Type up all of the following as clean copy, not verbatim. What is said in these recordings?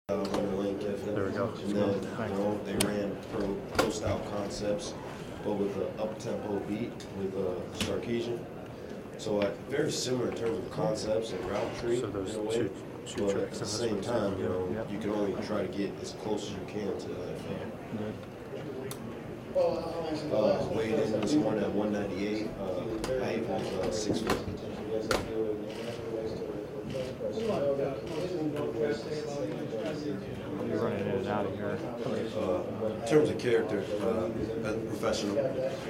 There we go. And then, they ran pro-style concepts, but with an up-tempo beat with Sarkeesian. So very similar in terms of concepts and route tree. So those in a way. two But tricks at the in this same one, time, too. Yep. you can only try to get as close as you can to the NFL. Weighed in this morning at 198. Height was 6 foot. You're running in and out of here. In terms of character, as a professional,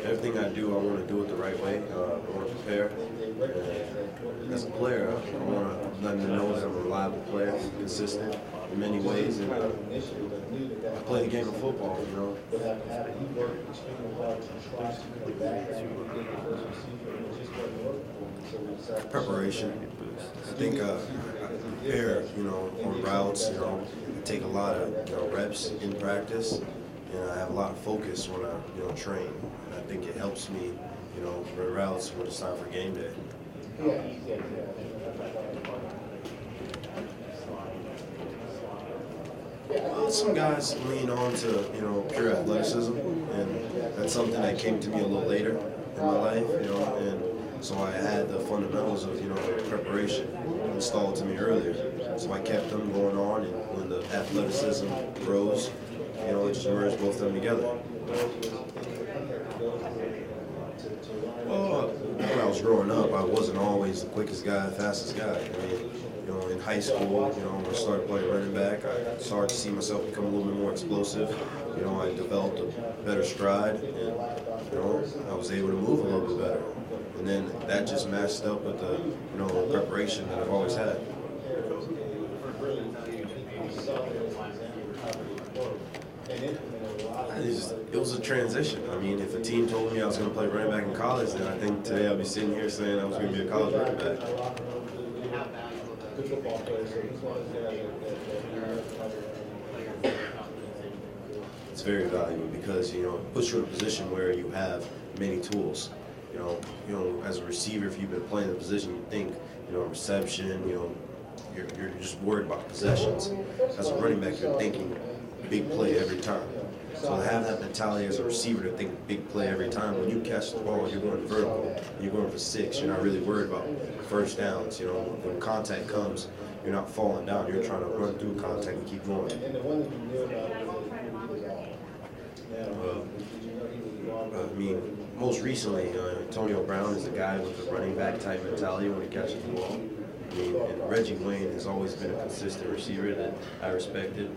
everything I do, I want to do it the right way. I want to prepare. As a player, I want to let them know that I'm a reliable player, consistent in many ways, and I play the game of football, Preparation. I think I prepare, on routes, I take a lot of reps in practice, and I have a lot of focus when I, train. And I think it helps me, run routes when it's time for game day. Some guys lean on to, pure athleticism, and that's something that came to me a little later in my life, and so I had the fundamentals of, preparation installed to me earlier. So I kept them going on, and when the athleticism rose, it just merged both of them together. Well, when I was growing up, I wasn't always the quickest guy, fastest guy. In high school, when I started playing running back, I started to see myself become a little bit more explosive. I developed a better stride, and, I was able to move a little bit better. And then that just matched up with the, preparation that I've always had. It was a transition. If a team told me I was going to play running back in college, then I think today I'll be sitting here saying I was going to be a college running back. It's very valuable because, it puts you in a position where you have many tools. As a receiver, if you've been playing the position, you think, reception, you're just worried about possessions. As a running back, you're thinking big play every time. So to have that mentality as a receiver to think big play every time, when you catch the ball, you're going vertical, you're going for 6, you're not really worried about first downs. When contact comes, you're not falling down, you're trying to run through contact and keep going. Most recently, Antonio Brown is a guy with a running back type mentality when he catches the ball. And Reggie Wayne has always been a consistent receiver that I respected.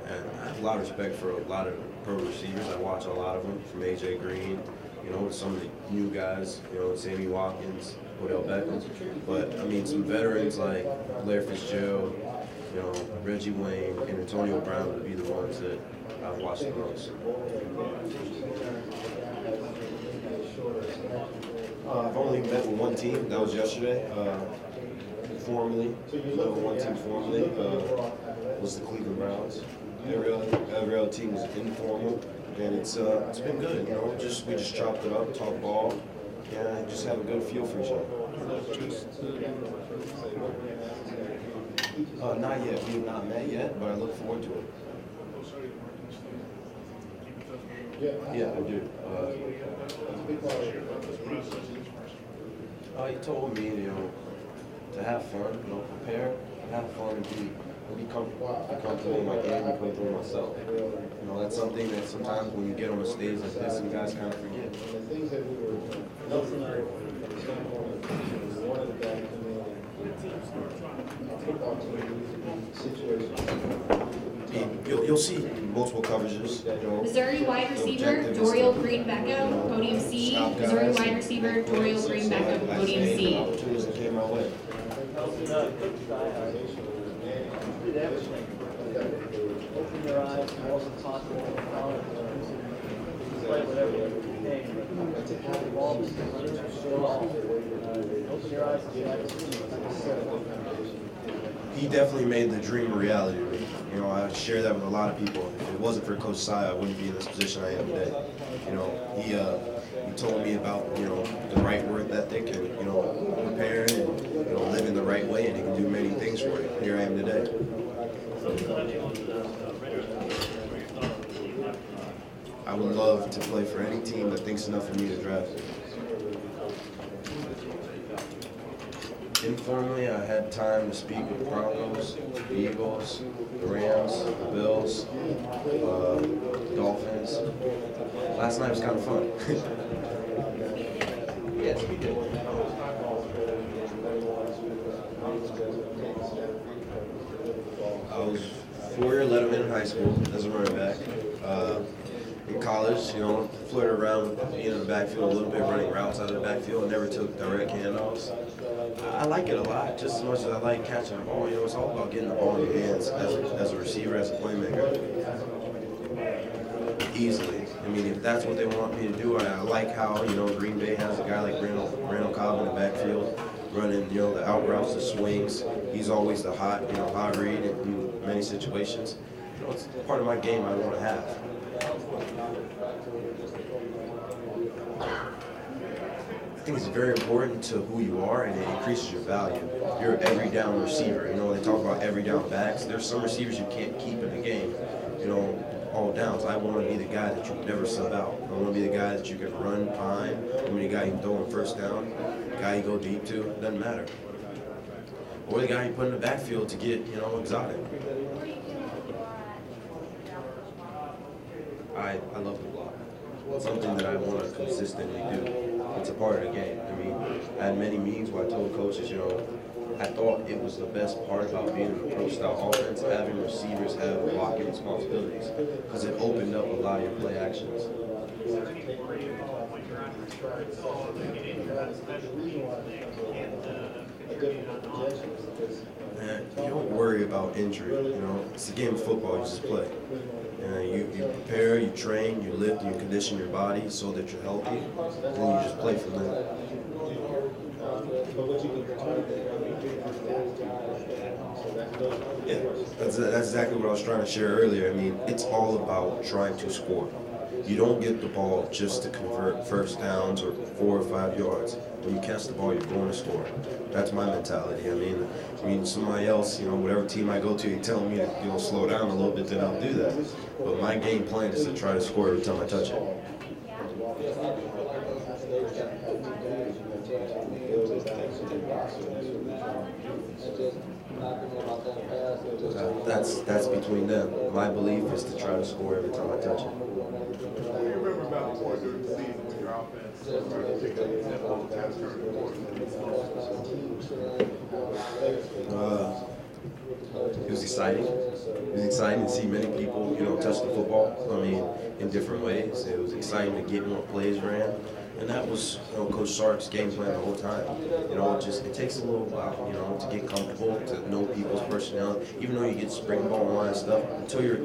And I have a lot of respect for a lot of pro receivers. I watch a lot of them, from A.J. Green, some of the new guys, Sammy Watkins, Odell Beckham. But, some veterans like Blair Fitzgerald, Reggie Wayne, and Antonio Brown would be the ones that I've watched the most. I've only met with one team. That was yesterday. Formally, met with one team formally. Was the Cleveland Browns. Every other team was informal, and it's been good. We just chopped it up, talked ball, and just have a good feel for each other. Not yet. We have not met yet, but I look forward to it. Yeah, I do. He told me, to have fun, prepare, have fun, and be comfortable in my game, be comfortable in myself. That's something that sometimes when you get on a stage like this, some guys kind of forget. You'll see multiple coverages. Missouri wide receiver Dorial Green Beckham, podium C. Missouri wide receiver Dorial Green Beckham, podium C. Opportunities that came my way. Open your eyes, it wasn't possible to follow. Play whatever you think. The ball was open your eyes He definitely made the dream a reality to me. I share that with a lot of people. If it wasn't for Coach Sy, I wouldn't be in this position I am today. He told me about the right work ethic and preparing and living the right way, and he can do many things for you. Here I am today. I would love to play for any team that thinks enough of me to draft me. Informally, I had time to speak with the Broncos, the Eagles, the Rams, the Bills, the Dolphins. Last night was kind of fun. Yes, we did. I was 4-year letterman in high school as a running back. In college, flirted around being in the backfield a little bit, running routes out of the backfield. Never took direct handoffs. I like it a lot, just as much as I like catching the ball. It's all about getting the ball in your hands as a receiver, as a playmaker. Easily. I mean, if that's what they want me to do, I like how, Green Bay has a guy like Randall Cobb in the backfield, running, the out routes, the swings. He's always the hot read in many situations. It's part of my game I want to have. I think it's very important to who you are, and it increases your value. You're an every down receiver. They talk about every down backs. There's some receivers you can't keep in the game, all downs. I want to be the guy that you never sub out. I want to be the guy that you can run behind. I want to be the guy you can throw on first down, the guy you go deep to. It doesn't matter. Or the guy you put in the backfield to get, exotic. I love the block. It's something that I want to consistently do. It's a part of the game. I mean, I had many meetings where I told coaches, I thought it was the best part about being in a pro-style offense, having receivers have blocking responsibilities, because it opened up a lot of your play actions. Man, you don't worry about injury. It's a game of football. You just play. You prepare, you train, you lift, you condition your body so that you're healthy, and then you just play from there. Yeah, that's exactly what I was trying to share earlier. I mean, it's all about trying to score. You don't get the ball just to convert first downs or 4 or 5 yards. When you catch the ball, you're going to score. That's my mentality. I mean, somebody else, whatever team I go to, you tell me to slow down a little bit, then I'll do that. But my game plan is to try to score every time I touch it. That's between them. My belief is to try to score every time I touch it. What do you remember about the point during the season when your offense started to pick up the tempo and turn the corner? It was exciting. It was exciting to see many people, touch the football. In different ways. It was exciting to get more plays ran. And that was, Coach Sark's game plan the whole time. It takes a little while, to get comfortable, to know people's personality. Even though you get spring ball and all that stuff, until you're,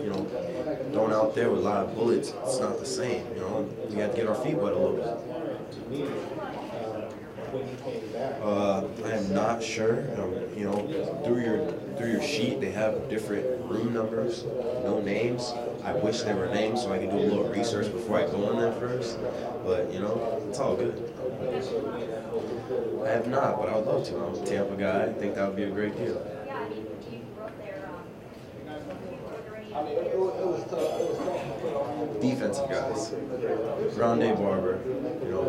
thrown out there with a lot of bullets, it's not the same. You got to get our feet wet a little bit. I am not sure. Through your sheet, they have different room numbers, no names. I wish there were names so I could do a little research before I go in there first. But it's all good. I have not, but I would love to. I'm a Tampa guy. I think that would be a great deal. Defensive guys. Rondé Barber,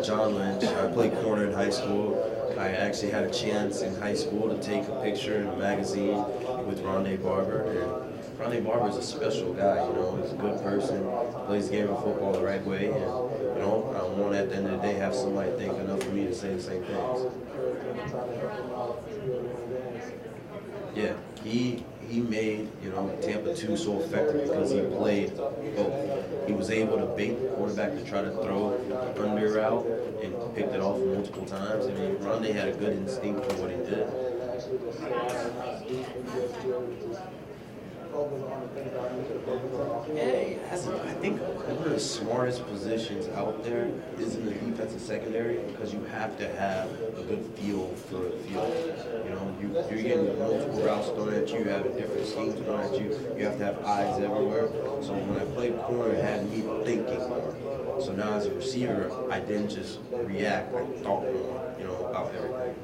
John Lynch. I played corner in high school. I actually had a chance in high school to take a picture in a magazine with Rondé Barber. And Rondé Barber is a special guy, he's a good person, plays the game of football the right way, and, I want at the end of the day have somebody think enough of me to say the same things. Yeah, he made, Tampa 2 so effective because he played both. He was able to bait the quarterback to try to throw the under route and picked it off multiple times. Rondé had a good instinct for what he did. I think one of the smartest positions out there is in the defensive secondary because you have to have a good feel for the field. You're getting multiple routes thrown at you, you have different schemes thrown at you, you have to have eyes everywhere. So when I played corner, it had me thinking more. So now as a receiver, I didn't just react, I thought more, about everything.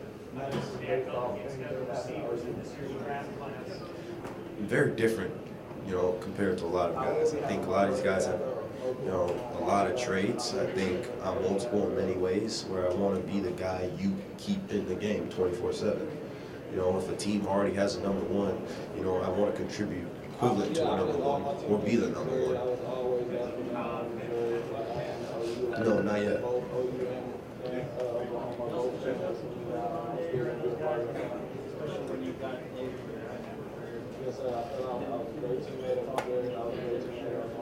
very different, you know, compared to a lot of guys. I think a lot of these guys have, you know, a lot of traits. I think I'm multiple in many ways, where I want to be the guy you keep in the game 24/7. You know, if a team already has a number one, you know, I want to contribute equivalent to a number one or be the number one. No, not yet.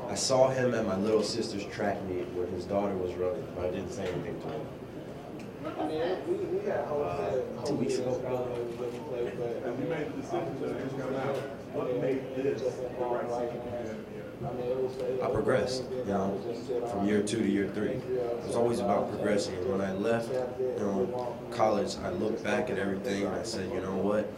I saw him at my little sister's track meet when his daughter was running, but I didn't say anything to him. 2 weeks ago. As you made the decision to come out, what made this the right season for you? I progressed, you know, from year 2 to year 3. It was always about progressing. And when I left, you know, college, I looked back at everything and I said, you know what?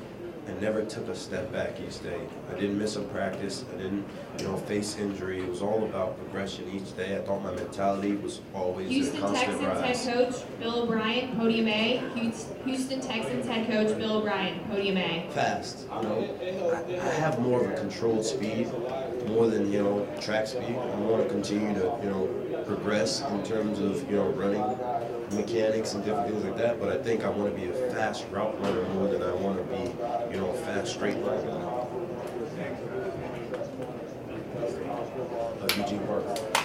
I never took a step back each day. I didn't miss a practice. I didn't, you know, face injury. It was all about progression each day. I thought my mentality was always Houston a constant Texans rise. head coach Bill O'Brien, podium A. Houston Texans head coach Bill O'Brien, podium A. Fast, you know. I have more of a controlled speed, more than, you know, track speed. I want to continue to, you know, progress in terms of, you know, running mechanics and different things like that. But I think I want to be a fast route runner more than I want to be, you know, a fast straight line runner. Eugene Parker.